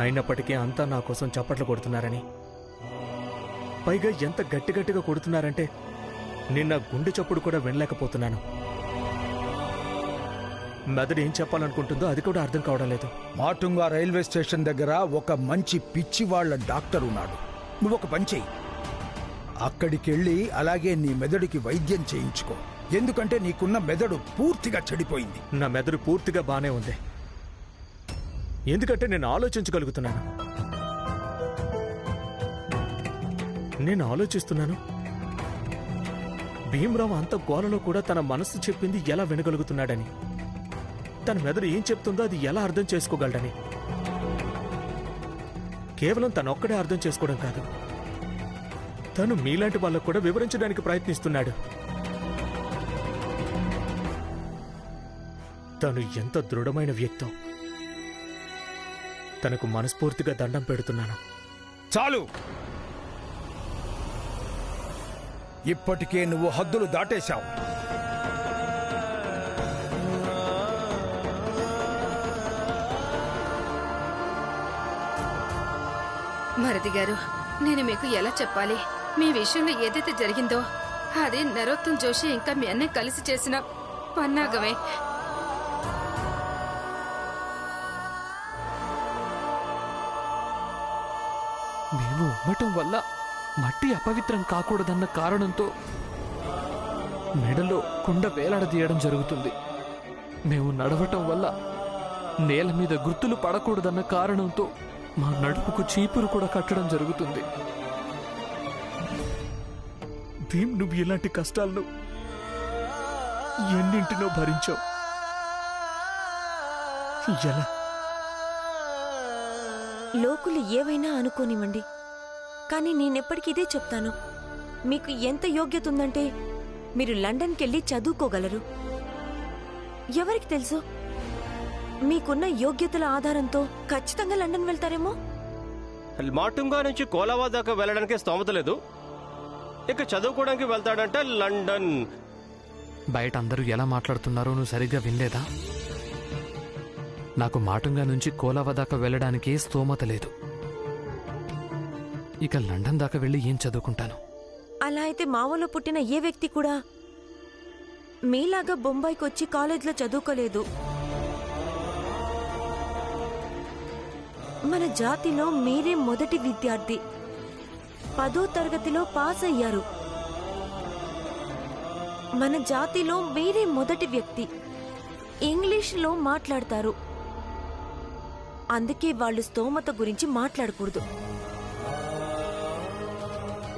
అయినప్పటికీ అంతా నా కోసం చప్పట్లు కొడుతున్నారని, పైగా ఎంత గట్టిగట్టిగా కొడుతున్నారంటే నిన్న గుండె చప్పుడు కూడా వినలేకపోతున్నాను. మెదడు ఏం చెప్పాలనుకుంటుందో అది కూడా అర్థం కావడం లేదు. మాటుంగా రైల్వే స్టేషన్ దగ్గర ఒక మంచి పిచ్చి వాళ్ల డాక్టర్ ఉన్నాడు. నువ్వు ఒక పని చెయ్యి, అక్కడికెళ్ళి అలాగే నీ మెదడుకి వైద్యం చేయించుకో. ఎందుకంటే నీకున్న మెదడు పూర్తిగా చెడిపోయింది. నా మెదడు పూర్తిగా బానే ఉంది, ఎందుకంటే నేను ఆలోచించగలుగుతున్నాను. నేను ఆలోచిస్తున్నాను. భీమరావు అంత గోలలో కూడా తన మనసు చెప్పింది ఎలా వినగలుగుతున్నాడని, తన మెదడు ఏం చెప్తుందో అది ఎలా అర్థం చేసుకోగలడని. కేవలం తనొక్కడే అర్థం చేసుకోవడం కాదు, తను మీలాంటి వాళ్ళకు కూడా వివరించడానికి ప్రయత్నిస్తున్నాడు. తను ఎంత దృఢమైన వ్యక్తో తనకు మనస్ఫూర్తిగా దండం పెడుతున్నాను. చాలు, ఇప్పటికే నువ్వు హద్దులు దాటేశావు. మరిది గారు, నేను మీకు ఎలా చెప్పాలి? మీ విషయంలో ఏదైతే జరిగిందో అది నరోత్తమ్ జోషి ఇంకా మీ అన్నయ్య కలిసి చేసిన పన్నాగమే. మేము ఉమ్మటం వల్ల మట్టి అపవిత్రం కాకూడదన్న కారణంతో మెడలో కుండ వేలాడదీయడం జరుగుతుంది. మేము నడవటం వల్ల నేల మీద గుర్తులు పడకూడదన్న కారణంతో మా నడుపుకు చీపురు కూడా కట్టడం జరుగుతుంది. భీమ్, నువ్వు ఇలాంటి కష్టాలను ఎన్నింటినో భరించావు. ఎలా? లోకులు ఏవైనా అనుకోనివ్వండి, కానీ నేనెప్పటికీ ఇదే చెప్తాను. మీకు ఎంత యోగ్యత ఉందంటే మీరు లండన్కెళ్ళి చదువుకోగలరు. ఎవరికి తెలుసు, మీకున్న యోగ్యతల ఆధారంతో ఖచ్చితంగా లండన్ వెళ్తారేమో. మాటుంగా నుంచి కోలావా దాకా వెళ్ళడానికి స్తోమత లేదు, ఇక చదువుకోవడానికి వెళ్తాడంటే లండన్. బయట అందరూ ఎలా మాట్లాడుతున్నారో నువ్వు సరిగ్గా వినలేదా? నాకు మాటుంగా నుంచి కోలావా దాకా వెళ్ళడానికి స్తోమత లేదు, ఇక లండన్ దాకా వెళ్ళి ఏం చదువుకుంటాను? అలా అయితే మావోలో పుట్టిన ఏ వ్యక్తి కూడా మీలాగా బొంబాయికి వచ్చి కాలేజ్లో చదువుకోలేదు. మన జాతిలో మీరే మొదటి విద్యార్థి. 10వ తరగతిలో పాస్ అయ్యారు. మన జాతిలో మీరే మొదటి వ్యక్తి. ఇంగ్లీష్లో మాట్లాడతారు. అందుకే వాళ్ళు స్తోమత గురించి మాట్లాడకూడదు.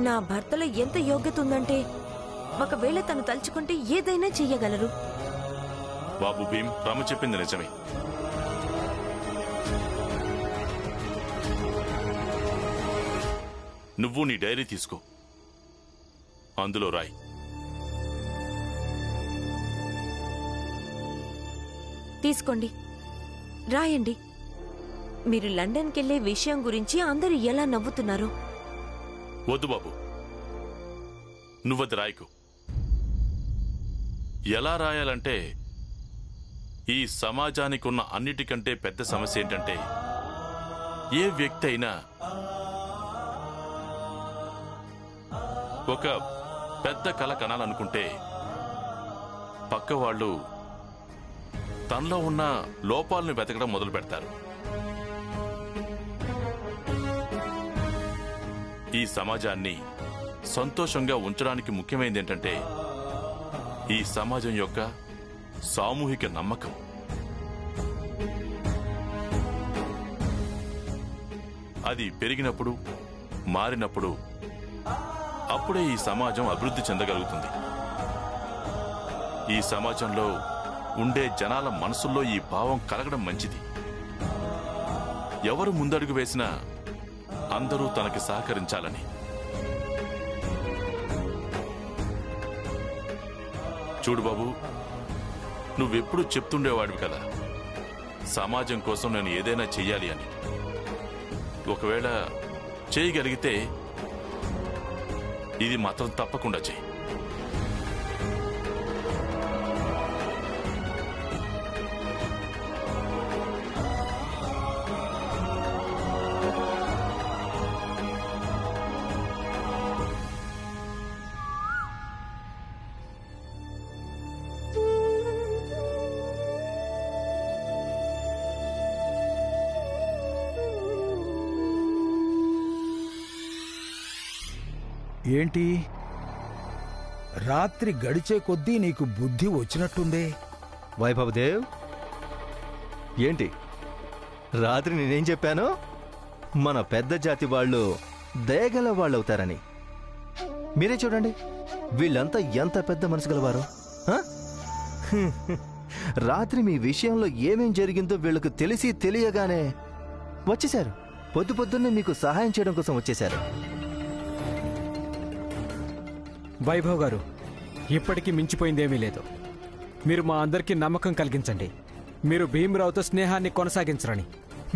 నా భర్తలో ఎంత యోగ్యత ఉందంటే ఒకవేళ తను తలుచుకుంటే ఏదైనా చెయ్యగలరు. బాబు భీమ్, రాము చెప్పింది నిజమే. నువ్వు నీ డైరీ తీసుకో, అందులో రాయి. తీసుకోండి, రాయండి. మీరు లండన్కెళ్లే విషయం గురించి అందరూ ఎలా నవ్వుతున్నారో. వద్దు బాబు, నువ్వది రాయకు. ఎలా రాయాలంటే, ఈ సమాజానికి ఉన్న అన్నిటికంటే పెద్ద సమస్య ఏంటంటే, ఏ వ్యక్తి అయినా ఒక పెద్ద కళ కనాలనుకుంటే పక్క వాళ్ళు తనలో ఉన్న లోపాలను వెతకడం మొదలు పెడతారు. ఈ సమాజాన్ని సంతోషంగా ఉంచడానికి ముఖ్యమైనది ఏంటంటే ఈ సమాజం యొక్క సామూహిక నమ్మకం. అది పెరిగినప్పుడు, మారినప్పుడు అప్పుడే ఈ సమాజం అభివృద్ధి చెందగలుగుతుంది. ఈ సమాజంలో ఉండే జనాల మనసుల్లో ఈ భావం కలగడం మంచిది. ఎవరు ముందడుగు వేసినా అందరూ తనకి సహకరించాలని. చూడు బాబు, నువ్వెప్పుడు చెప్తుండేవాడివి కదా, సమాజం కోసం నేను ఏదైనా చెయ్యాలి అని. ఒకవేళ చేయగలిగితే ఇది మాత్రం తప్పకుండా చెయ్యి. ఏంటి రాత్రి గడిచే కొద్దీ నీకు బుద్ధి వచ్చినట్టుందే. వైభవదేవ్, ఏంటి రాత్రి నేనేం చెప్పాను? మన పెద్ద జాతి వాళ్ళు దయగల వాళ్ళు అవుతారని. మీరే చూడండి, వీళ్ళంతా ఎంత పెద్ద మనసు గలవారు. ఆ? రాత్రి మీ విషయంలో ఏమేం జరిగిందో వీళ్ళకు తెలిసి తెలియగానే వచ్చేశారు. పొద్దున్నే మీకు సహాయం చేయడం కోసం వచ్చేశారు. వైభవ్ గారు, ఇప్పటికీ మించిపోయిందేమీ లేదు. మీరు మా అందరికీ నమ్మకం కలిగించండి. మీరు భీమరావుతో స్నేహాన్ని కొనసాగించరని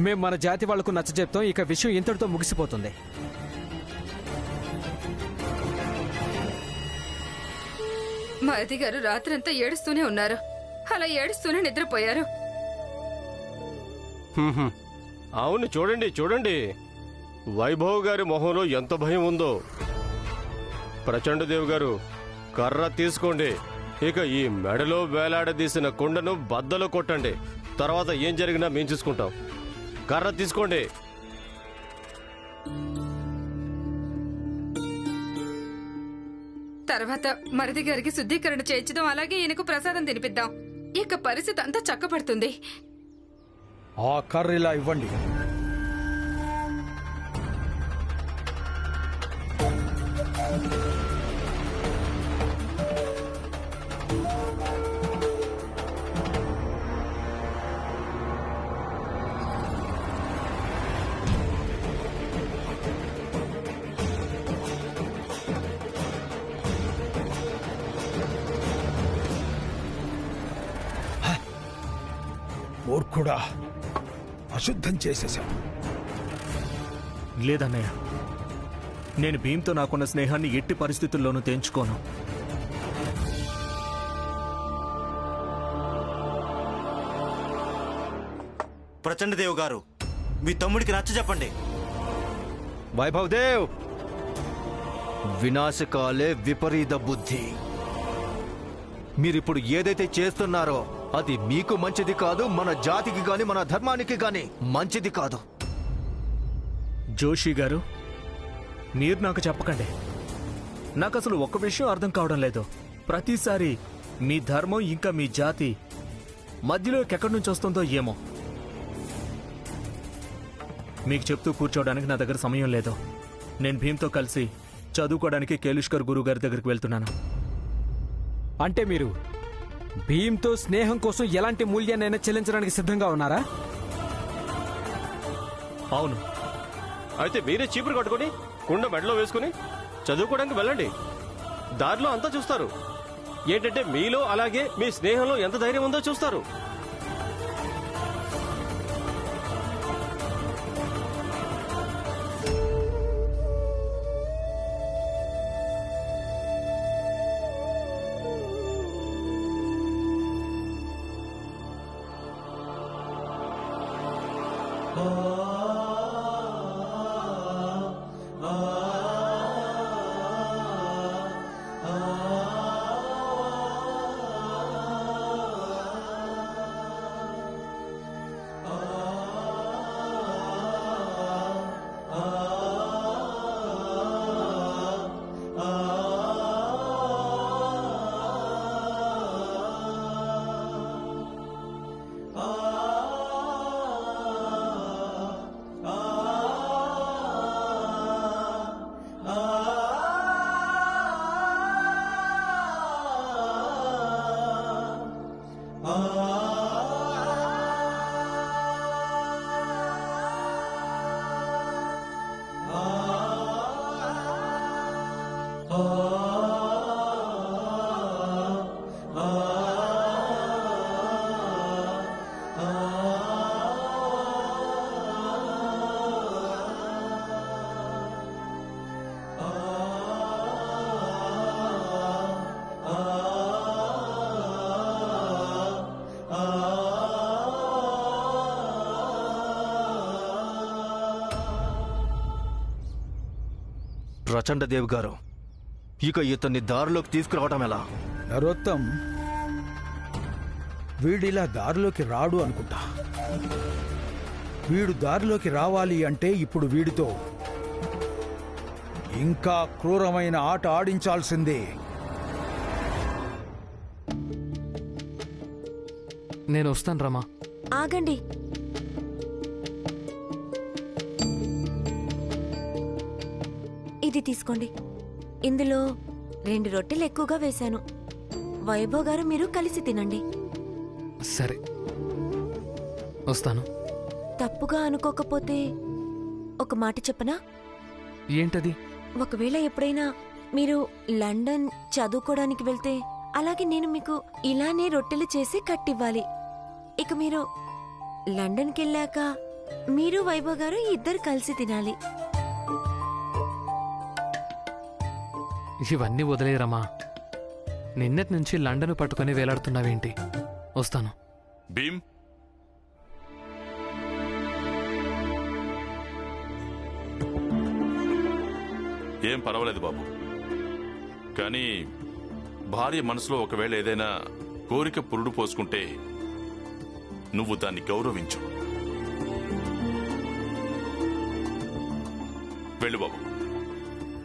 మేం మన జాతి వాళ్లకు నచ్చజెప్తాం. ఇక విషయం ఇంతటితో ముగిసిపోతుంది. మరిది గారు రాత్రంతా ఏడుస్తూనే ఉన్నారు. అలా ఏడుస్తూనే నిద్రపోయారు. అవును, చూడండి చూడండి, వైభవ్ గారి మొహంలో ఎంత భయం ఉందో. ప్రచండదేవ్ గారు, కర్ర తీసుకోండి. ఇక ఈ మెడలో వేలాడదీసిన కుండను బద్దలు కొట్టండి. తర్వాత ఏం జరిగినా మేము చూసుకుంటాం. కర్ర తీసుకోండి. తర్వాత మరిది గారికి శుద్ధీకరణ చేయించడం, అలాగే ఈయనకు ప్రసాదం తినిపిద్దాం. ఇక పరిస్థితి అంతా చక్కబడుతుంది. ఆ కర్రీలా ఇవ్వండి. మూర్ఖుడా, అశుద్ధం చేసేశాం. లేదన్నయ్య, నేను భీమ్తో నాకున్న స్నేహాన్ని ఎట్టి పరిస్థితుల్లోనూ తెంచుకోను. ప్రచండదేవ్ గారు, మీ తమ్ముడికి నచ్చ చెప్పండి. వైభవదేవ్, వినాశకాలే విపరీత బుద్ధి. మీరిప్పుడు ఏదైతే చేస్తున్నారో అది మీకు మంచిది కాదు, మన జాతికి గాని మన ధర్మానికి గాని మంచిది కాదు. జోషి గారు, మీరు నాకు చెప్పకండి. నాకు అసలు ఒక్క విషయం అర్థం కావడం లేదు. ప్రతిసారి మీ ధర్మం ఇంకా మీ జాతి మధ్యలోకి ఎక్కడి నుంచి వస్తుందో ఏమో. మీకు చెప్తూ కూర్చోవడానికి నా దగ్గర సమయం లేదు. నేను భీమ్తో కలిసి చదువుకోవడానికి కేలుష్కర్ గురువు గారి దగ్గరికి వెళ్తున్నాను. అంటే మీరు భీమ్తో స్నేహం కోసం ఎలాంటి మూల్యాన్నైనా చెల్లించడానికి సిద్ధంగా ఉన్నారా? అవును. అయితే మీరే చీపురు కట్టుకుని కుండ మెడలో వేసుకుని చదువుకోవడానికి వెళ్ళండి. దారిలో అంతా చూస్తారు. ఏంటంటే మీలో అలాగే మీ స్నేహంలో ఎంత ధైర్యం ఉందో చూస్తారు. ప్రచండదేవ్ గారు, ఇక ఇతన్ని దారిలోకి తీసుకురావటం ఎలా? నరోత్తం, వీడిలా దారిలోకి రాడు అనుకుంటా. వీడు దారిలోకి రావాలి అంటే ఇప్పుడు వీడితో ఇంకా క్రూరమైన ఆట ఆడించాల్సిందే. నేను వస్తాను రమా. ఆగండి. ఇది తీసుకోండి. ఇందులో 2 రొట్టెలు ఎక్కువగా వేశాను. వైభవ్ గారు మీరు కలిసి తినండి. సరే, వస్తాను. తప్పుగా అనుకోకపోతే ఒక మాట చెప్పనా? ఏంటది? ఒకవేళ ఎప్పుడైనా మీరు లండన్ చదువుకోవడానికి వెళ్తే అలాగే నేను మీకు ఇలానే రొట్టెలు చేసి కట్టివ్వాలి. ఇక మీరు లండన్కి వెళ్ళాక మీరు వైభవ్ గారు ఇద్దరు కలిసి తినాలి. ఇవన్నీ వదిలేరమ్మా. నిన్నటి నుంచి లండన్ పట్టుకుని వేలాడుతున్నావేంటి? వస్తాను. భీమ్, ఏం పర్వాలేదు బాబు. కానీ భార్య మనసులో ఒకవేళ ఏదైనా కోరిక పురుడు పోసుకుంటే నువ్వు దాన్ని గౌరవించు. వెళ్ళు బాబు,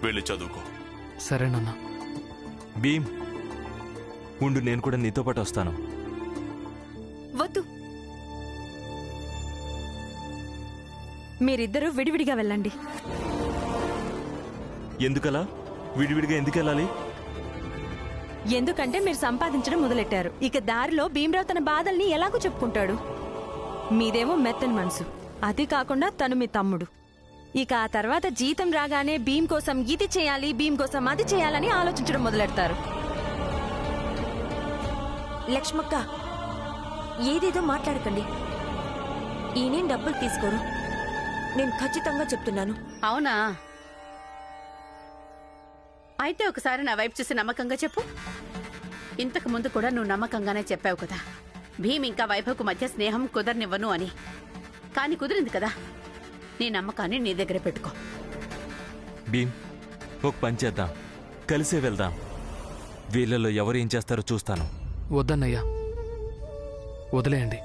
వెళ్ళి చదువుకో. సరేనన్నా. భీమ్, ఉండు, నేను కూడా నీతో పాటు వస్తాను. వద్దు, మీరిద్దరూ విడివిడిగా వెళ్ళండి. ఎందుకలా? విడివిడిగా ఎందుకు వెళ్ళాలి? ఎందుకంటే మీరు సంపాదించడం మొదలెట్టారు. ఇక దారిలో భీమరావు తన బాధల్ని ఎలాగో చెప్పుకుంటాడు. మీదేమో మెత్తని మనసు, అది కాకుండా తను మీ తమ్ముడు. ఇక ఆ తర్వాత జీతం రాగానే భీమ్ కోసం ఇది చేయాలి, భీమ్ కోసం అది చేయాలని ఆలోచించడం మొదలెడతారు. లక్ష్మక్క, ఏదేదో మాట్లాడకండి. ఈయనేం డబ్బులు తీసుకోరు, నేను ఖచ్చితంగా చెప్తున్నాను. అవునా? అయితే ఒకసారి నా వైపు చూసి నమ్మకంగా చెప్పు. ఇంతకు ముందు కూడా నువ్వు నమ్మకంగానే చెప్పావు కదా, భీమ్ ఇంకా వైభవ్కు మధ్య స్నేహం కుదరనివ్వను అని. కానీ కుదిరింది కదా. నీ నమ్మకాన్ని నీ దగ్గర పెట్టుకో. భీమ్, ఒక పని చేద్దాం, కలిసే వెళ్దాం. వీళ్ళలో ఎవరు ఏం చేస్తారో చూస్తాను. వద్దన్నయ్యా, వదిలేయండి.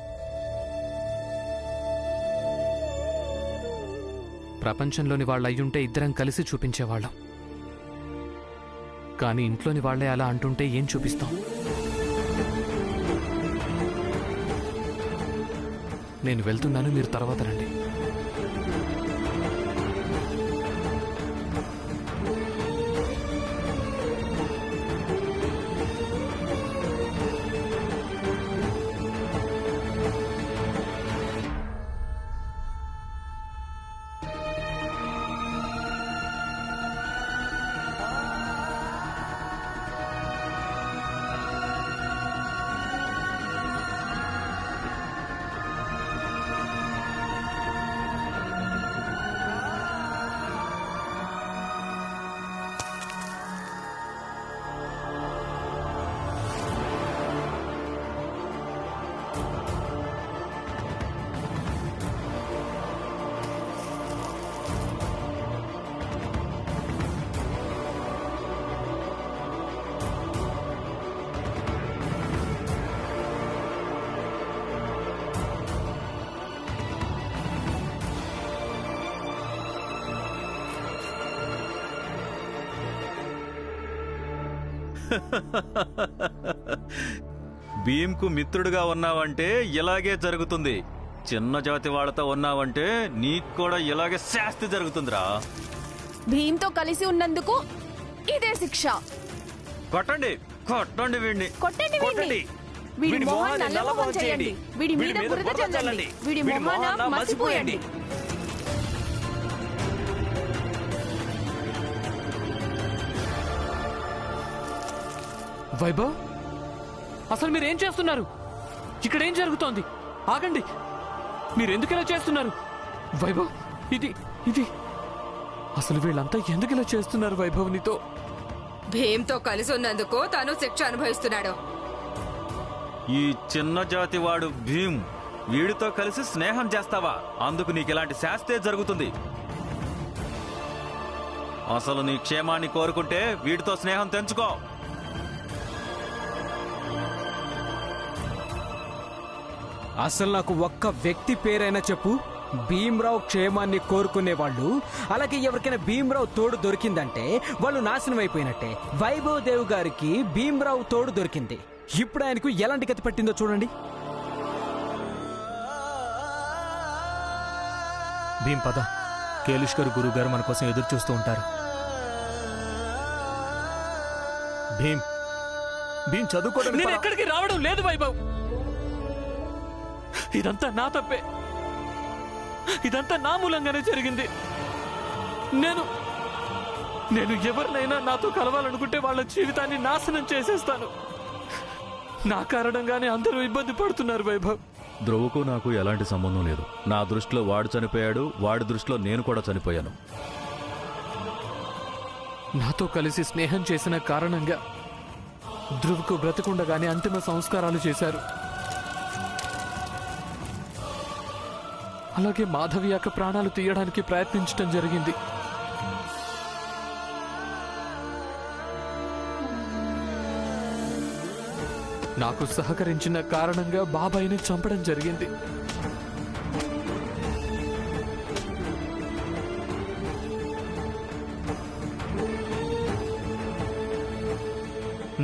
ప్రపంచంలోని వాళ్ళు అయ్యుంటే ఇద్దరం కలిసి చూపించేవాళ్ళం. కానీ ఇంట్లోని వాళ్లే అలా అంటుంటే ఏం చూపిస్తాం? నేను వెళ్తున్నాను, మీరు తర్వాత రండి. భీమ్కు మిత్రుడుగా ఉన్నావంటే ఇలాగే జరుగుతుంది. చిన్న జాతి వాళ్ళతో ఉన్నావంటే నీకు కూడా ఇలాగే శాస్తి జరుగుతుందిరా. భీమ్తో కలిసి ఉన్నందుకు ఇదే శిక్ష. కొట్టండి, కొట్టండి వీడిని, కొట్టండి, కొట్టండి. వీడి మొహాన్ని నల్లమొహం చేయండి, వీడి మీద బురద చల్లండి, వీడి మొహాన మసిపోయండి. వైభవ్, అసలు మీరేం చేస్తున్నారు? ఇక్కడేం జరుగుతోంది? ఆగండి, మీరెందుకు ఇలా చేస్తున్నారు? వైభవ్, ఇది అసలు వీళ్ళంతా ఎందుకు ఇలా చేస్తున్నారు? వైభవ్, నీతో భీమ్తో కలిసి ఉన్నందుకు తాను శిక్ష అనుభవిస్తున్నాడు. ఈ చిన్న జాతి వాడు భీమ్, వీడితో కలిసి స్నేహం చేస్తావా? అందుకు నీకు ఇలాంటి శాస్తే జరుగుతుంది. అసలు నీ క్షేమాన్ని కోరుకుంటే వీడితో స్నేహం తెంచుకో. అసలు నాకు ఒక్క వ్యక్తి పేరైనా చెప్పు, భీమ్రావు క్షేమాన్ని కోరుకునే వాళ్ళు, అలాగే ఎవరికైనా భీమ్రావు తోడు దొరికిందంటే వాళ్ళు నాశనం అయిపోయినట్టే. వైభవ్ దేవ్ గారికి భీమ్రావు తోడు దొరికింది. ఇప్పుడు ఆయనకు ఎలాంటి గతి పట్టిందో చూడండి. భీమ్ పద, కేలుష్కర్ గురువు గారు మన కోసం ఎదురు చూస్తూ ఉంటారు. భీమ్ భీమ్ చదువుకోవడం. నేను ఎక్కడికి రావడం లేదు వైభవ్. ఇదంతా నా తప్పే. ఇదంతా నా మూలంగానే జరిగింది. నేను ఎవరినైనా నాతో కలవాలనుకుంటే వాళ్ళ జీవితాన్ని నాశనం చేసేస్తాను. నా కారణంగానే అందరూ ఇబ్బంది పడుతున్నారు వైభవ్. ధ్రువకు నాకు ఎలాంటి సంబంధం లేదు. నా దృష్టిలో వాడు చనిపోయాడు, వాడి దృష్టిలో నేను కూడా చనిపోయాను. నాతో కలిసి స్నేహం చేసిన కారణంగా ధ్రువకు బ్రతకుండగానే అంతిమ సంస్కారాలు చేశారు. అలాగే మాధవి యొక్క ప్రాణాలు తీయడానికి ప్రయత్నించడం జరిగింది. నాకు సహకరించిన కారణంగా బాబాయిని చంపడం జరిగింది.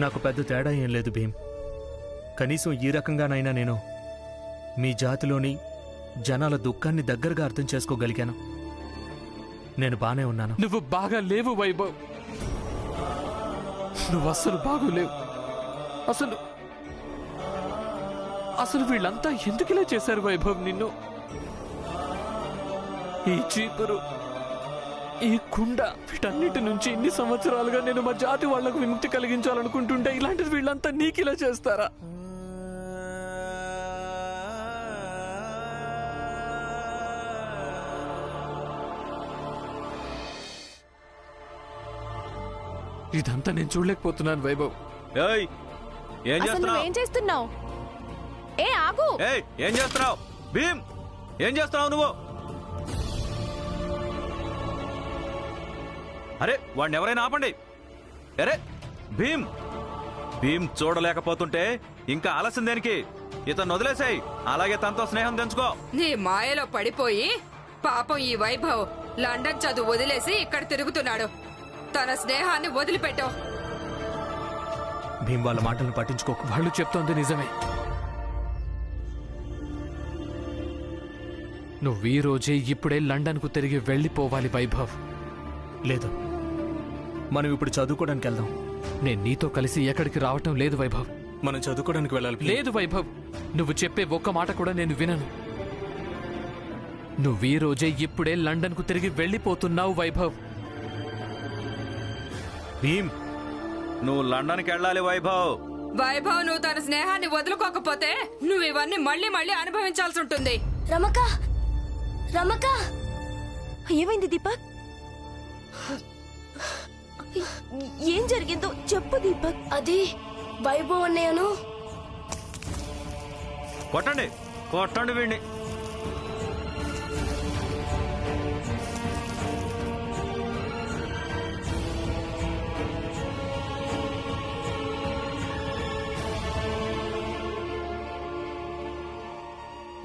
నాకు పెద్ద తేడా ఏం లేదు భీమ్. కనీసం ఈ రకంగానైనా నేను మీ జాతిలోని జనాల దుఃఖాన్ని దగ్గరగా అర్థం చేసుకోగలిగాను. నేను బానే ఉన్నాను. నువ్వు బాగా లేవు వైభవ్. నువ్వు అస్సలు బాగోలేవు. అసలు వీళ్ళంతా ఎందుకు ఇలా చేశారు వైభవ్ నిన్ను? ఈ చీపురు, ఈ కుండ, వీటన్నిటి నుంచి ఇన్ని సంవత్సరాలుగా నేను మా జాతి వాళ్లకు విముక్తి కలిగించాలనుకుంటుంటే ఇలాంటిది వీళ్ళంతా నీకు ఇలా చేస్తారా? ఇదంతా నేను చూడలేకపోతున్నాను వైభవ్. ఏం చేస్తున్నావు? ఏ ఆగు! ఏం చేస్తున్నావు భీమ్? ఏం చేస్తున్నావు నువ్వు? అరే వాడిని ఎవరైనా ఆపండి. అరే భీమ్ భీమ్ చూడలేకపోతుంటే ఇంకా ఆలస్యం దేనికి? ఇతను వదిలేసాయి. అలాగే తనతో స్నేహం తెంచుకో. నీ మాయలో పడిపోయి పాపం ఈ వైభవ్ లండన్ చదువు వదిలేసి ఇక్కడ తిరుగుతున్నాడు. తన స్నేహాన్ని వదిలిపెట్టావు. భీమ్ వాళ్ళ మాటలను పట్టించుకోకు. వాళ్ళు చెప్తోంది నిజమే. నువ్వు ఈ రోజే ఇప్పుడే లండన్ కు తిరిగి వెళ్ళిపోవాలి వైభవ్. లేదు, మనం ఇప్పుడు చదువుకోవడానికి వెళ్దాం. నేను నీతో కలిసి ఎక్కడికి రావటం లేదు వైభవ్. మనం చదువుకోవడానికి వెళ్ళాలి. లేదు వైభవ్, నువ్వు చెప్పే ఒక్క మాట కూడా నేను వినను. నువ్వు ఈ రోజే ఇప్పుడే లండన్ కు తిరిగి వెళ్ళిపోతున్నావు వైభవ్. భీమ్ నువ్వు లండన్కి వెళ్ళాలి వైభవ్. వైభవ్ నువ్వు తన స్నేహాన్ని వదులుకోకపోతే నువ్వు ఇవన్నీ మళ్ళీ మళ్ళీ అనుభవించాల్సి ఉంటుంది. రమక, రమక, ఏమైంది దీపక్? ఏం జరిగిందో చెప్పు దీపక్. అది వైభవ్ అన్నయ్యను. కొట్టండి కొట్టండి వీడిని.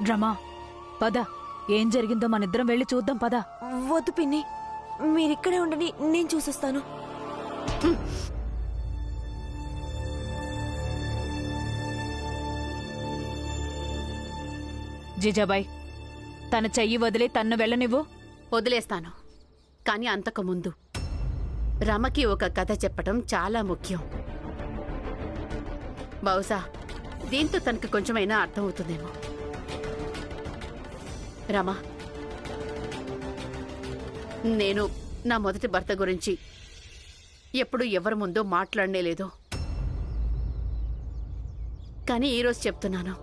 రమా పద, ఏం జరిగిందో మనిద్దరం వెళ్ళి చూద్దాం పద. వద్దు పిన్ని, మీరిక్కడే ఉండని, నేను చూసొస్తాను. జిజాబాయ్, తన చెయ్యి వదిలే తన్ను వెళ్ళనివ్వు. వదిలేస్తాను, కానీ అంతకు ముందు రమకి ఒక కథ చెప్పటం చాలా ముఖ్యం. బహుశా దీంతో తనకు కొంచెమైనా అర్థమవుతుందేమో. రమ, నేను నా మొదటి భర్త గురించి ఎప్పుడు ఎవరి ముందో మాట్లాడనే లేదు. కానీ ఈరోజు చెప్తున్నాను,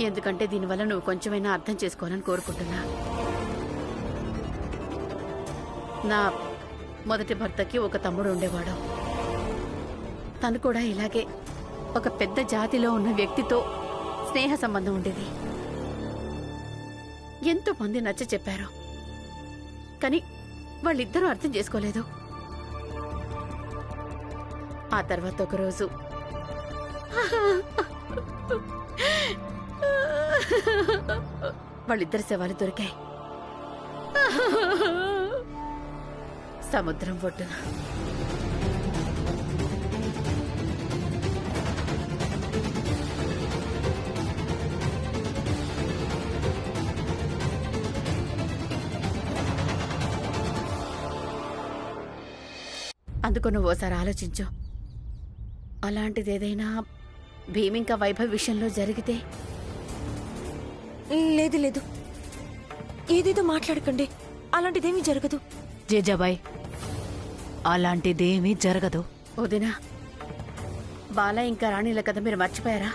ఎందుకంటే దీనివల్ల నువ్వు కొంచెమైనా అర్థం చేసుకోవాలని కోరుకుంటున్నా. నా మొదటి భర్తకి ఒక తమ్ముడు ఉండేవాడు. తను కూడా ఇలాగే ఒక పెద్ద జాతిలో ఉన్న వ్యక్తితో స్నేహ సంబంధం ఉండేది. ఎంతో మంది నచ్చ చెప్పారు, కానీ వాళ్ళిద్దరూ అర్థం చేసుకోలేదు. ఆ తర్వాత ఒకరోజు వాళ్ళిద్దరి శవాలు దొరికాయి సముద్రం ఒడ్డున. అందుకు నువ్వు ఓసారి ఆలోచించు. అలాంటిదేదైనా భీమ్ ఇంకా వైభవ్ విషయంలో జరిగితే? లేదు లేదు, ఏదేదో మాట్లాడకండి. అలాంటిదేమీ జరగదు. జేజాబాయ్, అలాంటిదేమీ జరగదు. వదినా, బాల ఇంకా రాణిల కథ మీరు మర్చిపోయారా?